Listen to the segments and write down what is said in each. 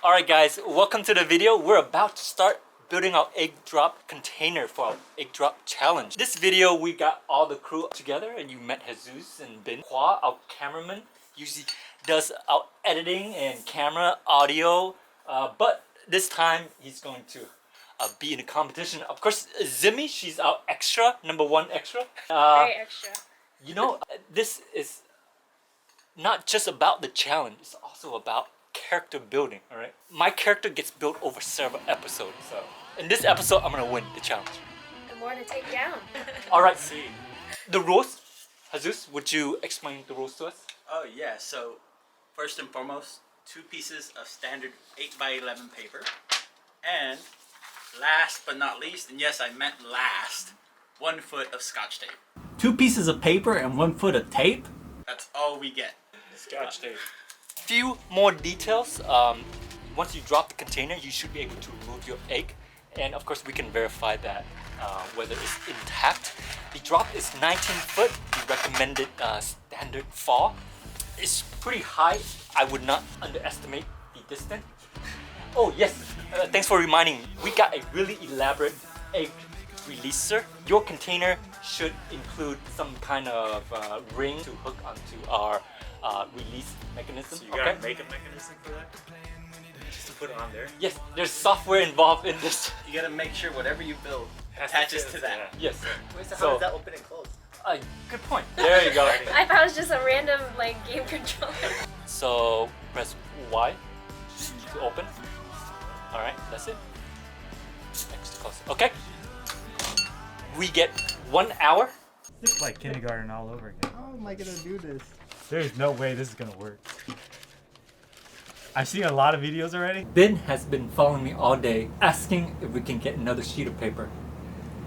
Alright guys, welcome to the video. We're about to start building our egg drop container for our egg drop challenge. This video we got all the crew together and you met Jesus and Ben. Hua, our cameraman, usually does our editing and camera, audio, but this time he's going to be in a competition. Of course, Zimmy, she's our extra, #1 extra. Very extra. You know, this is not just about the challenge, it's also about character building, alright? My character gets built over several episodes, so in this episode, I'm gonna win the challenge. And more to take down. Alright, the rules. Jesus, would you explain the rules to us? Oh yeah, so first and foremost, 2 pieces of standard 8x11 paper. And last but not least, and yes I meant last, 1 foot of Scotch tape. 2 pieces of paper and 1 foot of tape? That's all we get. Scotch tape. Few more details. Once you drop the container, you should be able to remove your egg. And of course, we can verify that whether it's intact. The drop is 19 foot. The recommended standard fall. It's pretty high. I would not underestimate the distance. Oh yes, thanks for reminding me. We got a really elaborate egg releaser. Your container should include some kind of ring to hook onto our release mechanism. So you gotta make a mechanism for that? Just to put it on there? Yes, there's software involved in this. You gotta make sure whatever you build attaches to that. Yeah. Yes. Wait, so how does that open and close? Good point. There you go. I thought it was just a random game controller. So press Y to open. Alright, that's it. Next close. Okay. We get 1 hour. It's like kindergarten all over again. How am I gonna do this? There's no way this is gonna work. I've seen a lot of videos already. Ben has been following me all day, asking if we can get another sheet of paper.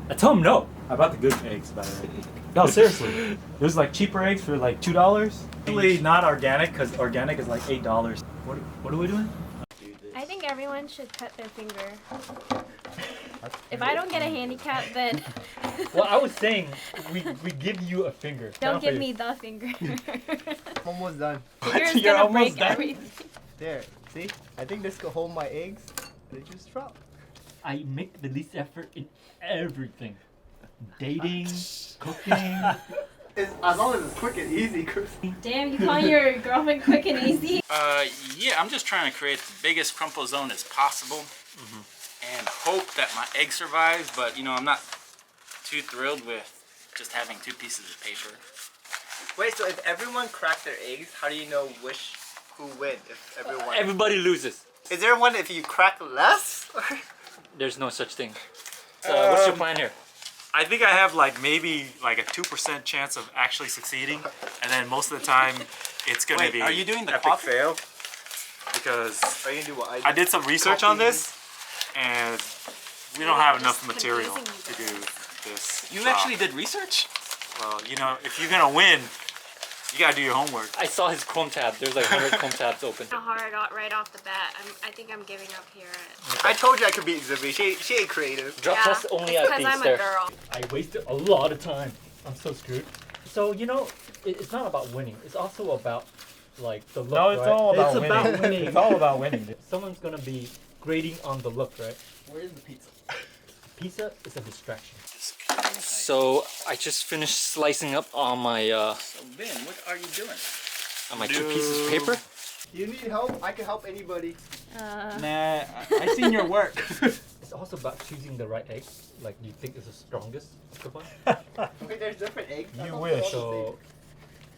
I told him no. I bought the good eggs, by the way. No, seriously. There's like cheaper eggs for like $2. Really not organic, because organic is like $8. What are we doing? I think everyone should cut their finger. If I don't get a handicap, then Well, I was saying we give you a finger. don't give me the finger. I'm almost done. Finger's You're gonna almost break done? everything. There, see? I think this could hold my eggs. They just drop. I make the least effort in everything. Dating, cooking. As long as it's quick and easy, Chris. Damn, you call your girlfriend quick and easy? Yeah, I'm just trying to create the biggest crumple zone as possible. And hope that my egg survives, but you know, I'm not too thrilled with just having 2 pieces of paper. Wait, so if everyone cracked their eggs, how do you know who win? If everyone... Everybody loses. Is there one if you crack less? There's no such thing. So what's your plan here? I think I have like maybe like a 2% chance of actually succeeding, and then most of the time it's gonna Wait, be are you doing the epic coffee? fail because Are you gonna do what I did some research on Coffee. this, and we don't have enough Just material confusing to you do this. You job. actually did research? Well, you know, if you're gonna win, you gotta do your homework. I saw his Chrome tab. There's like 100 Chrome tabs open. Hard right off the bat. I think I'm giving up here. I told you I could beat Zibby. She ain't creative. Drop test only at because these I'm a stairs. girl. I wasted a lot of time. I'm so screwed. So you know, it's not about winning. It's also about like the look. No, it's right? all about It's winning. about winning. It's all about winning. Someone's gonna be grading on the look, right? Where's the pizza? Pizza is a distraction. So I just finished slicing up on my So Ben, what are you doing? 2 pieces of paper. You need help? I can help anybody. Nah, I seen your work. It's also about choosing the right egg. Like you think is the strongest of the bunch. Wait, there's different eggs. I You thought wish. they're all the So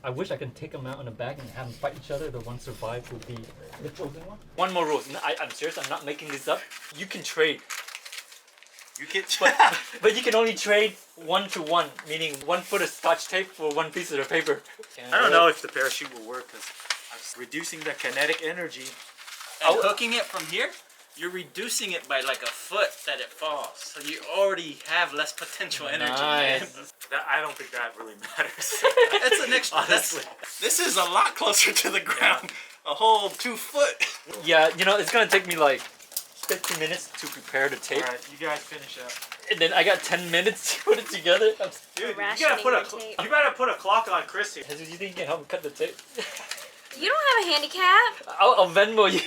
I wish I can take them out in a bag and have them fight each other. The one survived will be the chosen one. One more rule. No, I'm serious. I'm not making this up. You can trade, You get but you can only trade 1 to 1, meaning 1 foot of Scotch tape for 1 piece of the paper. I don't know if the parachute will work because I'm reducing the kinetic energy. And hooking it from here, you're reducing it by like a foot that it falls. So you already have less potential energy. Man. Nice. I don't think that really matters. That's an extra. Honestly. This is a lot closer to the ground. A whole 2 foot. Yeah, you know, it's gonna take me like 15 minutes to prepare the tape, Alright, you guys finish up. and then I got 10 minutes to put it together. Dude, you Rationing gotta your tape. put a clock on Chris here. Jesus, you think you can help me cut the tape? You don't have a handicap. I'll Venmo you.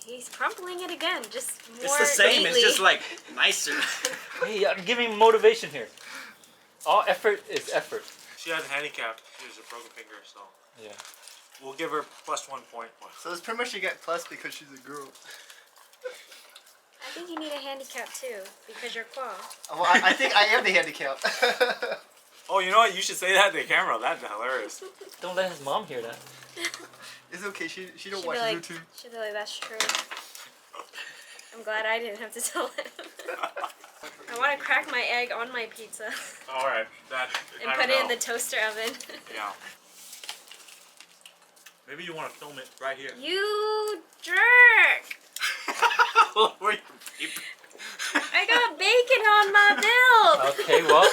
He's crumpling it again, just more It's the same. neatly. It's just like nicer. Hey, I'm giving motivation here. All effort is effort. She has a handicap. She has a broken finger, so Yeah. we'll give her +1 point. So it's pretty much you get plus because she's a girl. I think you need a handicap too, because your claw. Well, I think I am the handicap. Oh, you know what? You should say that to the camera. That's hilarious. Don't let his mom hear that. It's okay. She don't She'd watch be like, YouTube. she'd be like, that's true. I'm glad I didn't have to tell him. I want to crack my egg on my pizza All right. That. and put it in the toaster oven. Yeah. Maybe you want to film it right here. You jerk! Where you peep? I got bacon on my bill! Okay, well.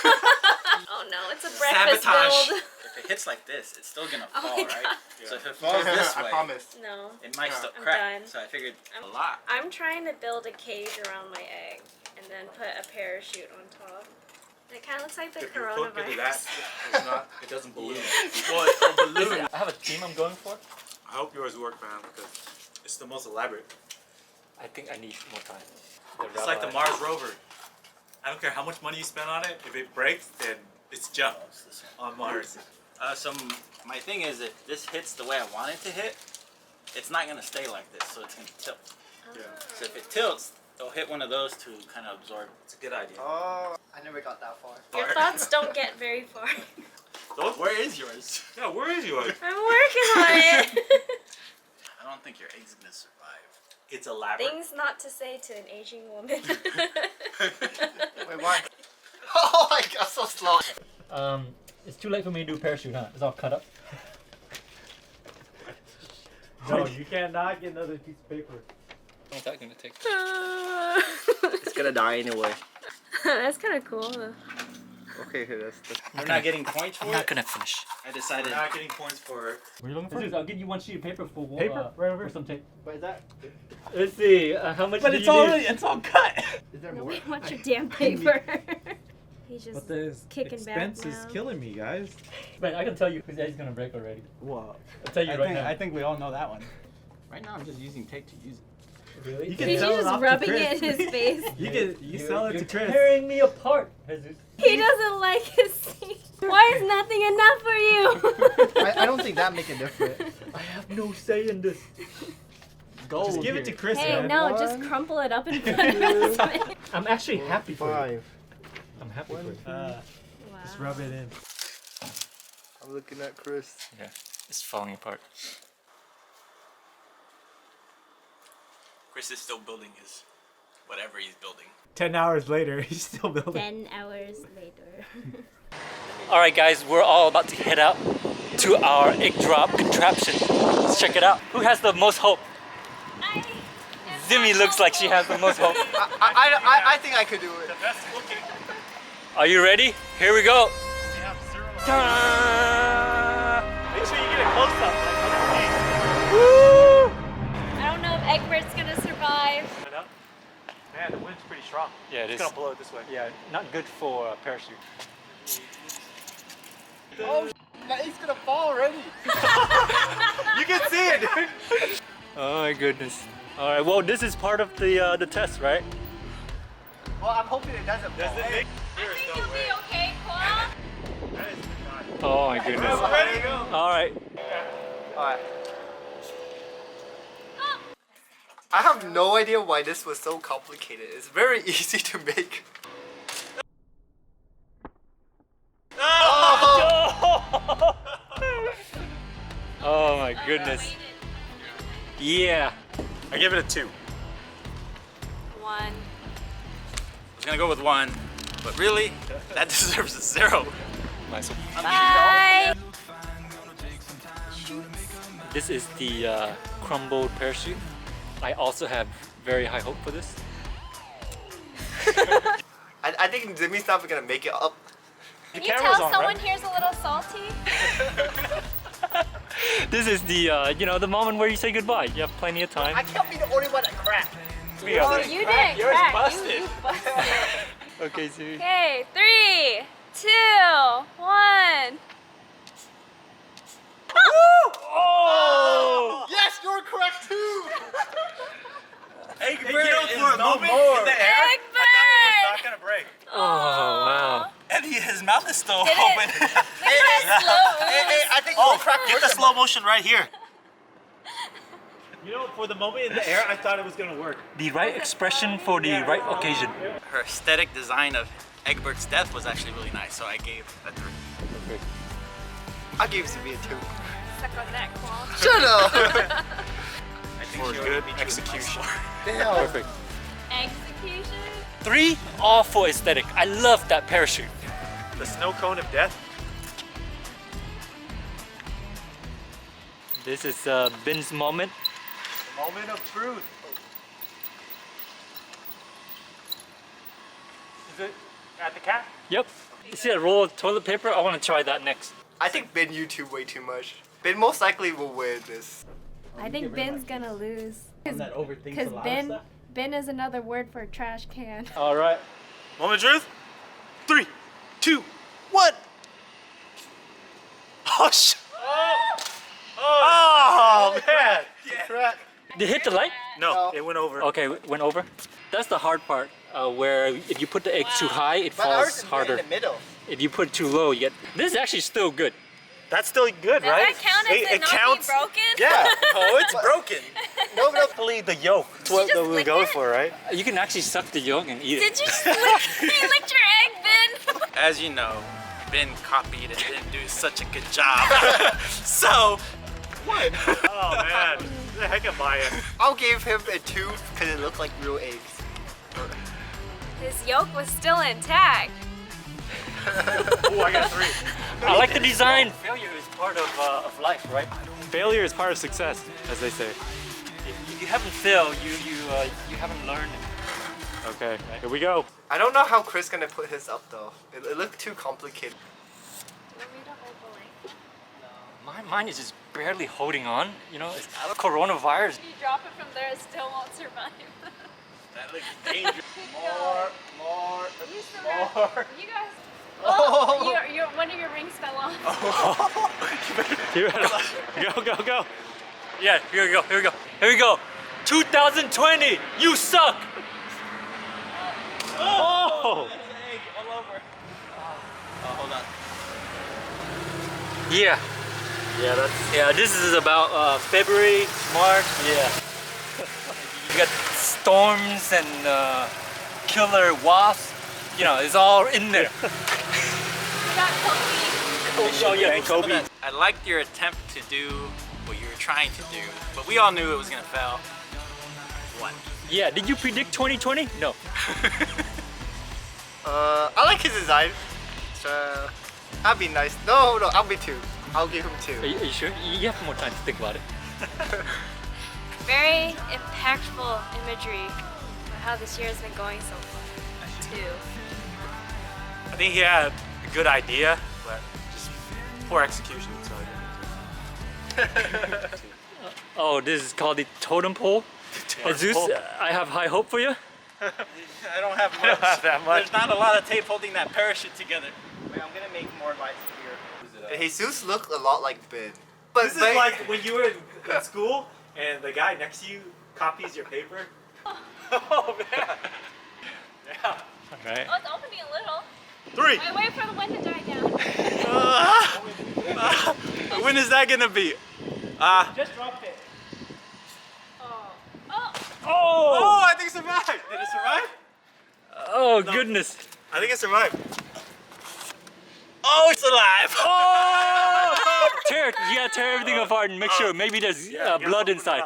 Oh no, it's a breakfast Sabotage. build. If it hits like this, it's still gonna Oh fall, my right? God. So if it falls this I way, promise. No. it might still I'm crack. done. So I figured I'm- a lot. I'm trying to build a cage around my egg and then put a parachute on top. It kind of looks like the If you hook into that, coronavirus. it's not. It doesn't balloon. Well, a balloon. I have a theme I'm going for. I hope yours work, man, because it's the most elaborate. I think I need more time. It's like the Mars rover. I don't care how much money you spend on it. If it breaks, then it's junk on Mars. So my thing is, if this hits the way I want it to hit, it's not gonna stay like this, so it's gonna tilt. Yeah. So if it tilts, it'll hit one of those to kind of absorb. It's a good idea. Oh, I never got that far. Your thoughts don't get very far. Where is yours? Yeah, where is yours? I'm working on it. I don't think your egg's gonna survive. It's elaborate. Things not to say to an aging woman. Wait, why? Oh my god, so slow. It's too late for me to do parachute, huh? It's all cut up. No, you cannot get another piece of paper. What's that gonna take? It's gonna die anyway. That's kind of cool. Though. Okay, here, that's. We're not getting points for I'm not it. gonna finish. I decided. We're not getting points for. What are you looking for? I'll give you one sheet of paper for Paper? right over some tape. But is that? Let's see. How much? But do it's you already. need? It's all cut. Is there more? Nobody wants your damn paper. He's just But the kicking back expense is now. killing me, guys. Man, I can tell you whose egg's gonna break already. Well, I'll tell you right now. I think we all know that one. Right now, I'm just using tape to use it. Really? You can He's sell it just off to rubbing Chris. it in his face. You sell it you're to Chris. tearing me apart, Jesus. He doesn't like his seat. Why is nothing enough for you? I don't think that make a difference. I have no say in this. Just give it to Chris, Hey, man. no, just crumple it up in front of us. man. I'm actually happy for you. 5. I'm happy for you. Just rub it in. I'm looking at Chris. Yeah, it's falling apart. Chris is still building his whatever he's building. 10 hours later, he's still building. 10 hours later. Alright guys, we're all about to head out to our egg drop contraption. Let's check it out. Who has the most hope? Zimmy looks like she has the most hope. I think I could do it. Are you ready? Here we go. Ta-da! Make sure you get a close up. Woo! I don't know if Egbert's gonna survive. Man, the wind's pretty strong. Yeah, it It's is. gonna blow it this way. Yeah, not good for a parachute. Oh, that eg's gonna fall already. You can see it, dude. Oh my goodness. Alright, well this is part of the test, right? Well, I'm hoping it doesn't fall. Does it make? I think you'll be okay, Qua. Oh my goodness. Ready? Alright. Alright. I have no idea why this was so complicated. It's very easy to make. Oh my goodness. Yeah. I give it a 2. 1. I was gonna go with 1, but really, that deserves a 0. Nice one. Bye. This is the crumbled parachute. I also have very high hope for this. I think Zimmy's not gonna make it up. Can you tell someone here's a little salty? This is the the moment where you say goodbye. You have plenty of time. I can't be the only one that cracked. We are You didn't Yours crack. busted. You busted. Okay, see. Okay, 3, 2, 1. Oh! Yes, you're correct too. Egbert is for a no moment more. in the air, I thought it was not gonna break. Oh wow. And his mouth is still Did it? open. Hey, I think Oh, you cracked get the slow motion right here. You know, for the moment in the air, I thought it was gonna work. The right expression for the right occasion. Her aesthetic design of Egbert's death was actually really nice, so I gave a 3. Perfect. I gave Sophia 2. Suck on that claw. Shut up! I think For she good would be execution. Damn. Perfect. Execution. 3, all for aesthetic. I love that parachute. The snow cone of death. This is Ben's moment. The moment of truth. Is it at the cat? Yep. You see that roll of toilet paper? I want to try that next. I think Ben YouTube way too much. Ben most likely will win this. I think Ben's gonna lose. That overthinks Because a lot of Ben, stuff. Ben is another word for trash can. All right. Moment of truth. 3, 2, 1. Oh sh! Oh man! Crap. Did it hit the light? No, it went over. Okay, went over. That's the hard part, where if you put the egg too high, it But ours falls is right harder. in the middle. If you put it too low, you get. This is actually still good. That's still good, Does right? that count as it not counts. being broken? Yeah. Oh, it's But- broken. No, no. Hopefully the yolk. That's what just we're lick going it? for, right? You can actually suck the yolk and eat it. Did you just lick, you licked your egg, Ben? As you know, Ben copied and didn't do such a good job. So, Oh man, the heck am I? I'll give him a 2 because it looked like real eggs. His yolk was still intact. Oh, I got 3. I like the design. Failure is part of life, right? Failure is part of success, as they say. If you haven't failed, you haven't learned. Okay, here we go. I don't know how Chris gonna put his up though. It looked too complicated. Mine is just barely holding on. You know, it's coronavirus. If you drop it from there, it still won't survive. that looks dangerous. More. You survived. You guys. Oh, one of your rings fell off. Go. Yeah, here we go. 2020, you suck. Oh! Egg all over. Oh, hold on. Yeah, Yeah, that's. yeah. This is about February, March. Yeah. You got storms and killer wasps. You know, it's all in there. You got Kobe. Oh yeah, And Kobe. I liked your attempt to do what you were trying to do, but we all knew it was gonna fail. 1. Yeah. Did you predict 2020? No. I like his design. So, I'll be nice. No, I'll be 2. I'll give him 2. Are you sure? You have more time to think about it. Very impactful imagery of how this year has been going so far, too. I think he had a good idea, but just poor execution. So I give him Oh, this is called the totem pole. Totem Jesus, pole. I have high hope for you. I don't have much. don't have that much. There's not a lot of tape holding that parachute together. Wait, I'm gonna make more lights here. And Jesus looked a lot like Ben. But, This is like when you were in school and the guy next to you copies your paper. Oh man. Yeah. All right. Oh, it's opening a little. 3. Wait for the wind to die down. When is that gonna be? Just dropped it. Oh. Oh. Oh, I think it survived. Did it survive? Oh goodness. I think it survived. Oh, it's alive! Oh! Tear it. You gotta tear everything apart and make sure. Maybe there's blood inside.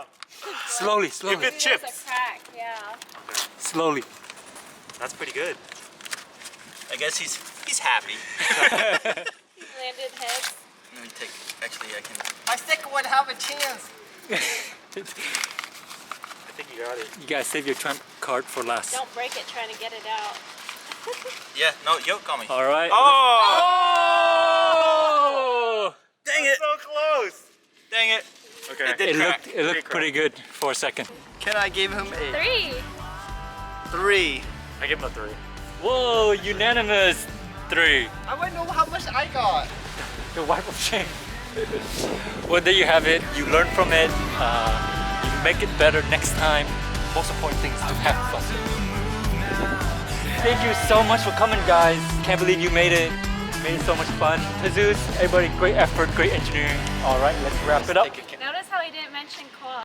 Slowly, slowly, If it There's chips. a crack, yeah. slowly. That's pretty good. I guess he's happy. He landed heads. Let me take. Actually, I can. my stick would have a chance. I think you got it. You gotta save your trump card for last. Don't break it trying to get it out. Yeah. No, yoke on me. All right. Oh! Oh! Dang it! So close. Dang it! Okay. It did It crack. looked pretty good for a second. Can I give him a 3. 3? I give him a 3. Whoa! Unanimous. 3. I want to know how much I got. The wipe of shame. Well, there you have it. You learn from it. You make it better next time. most important thing is to have fun. Thank you so much for coming, guys. Can't believe you made it. Made it so much fun. Jesus, everybody, great effort, great engineering. All right, let's wrap it up. Notice how I didn't mention co-op.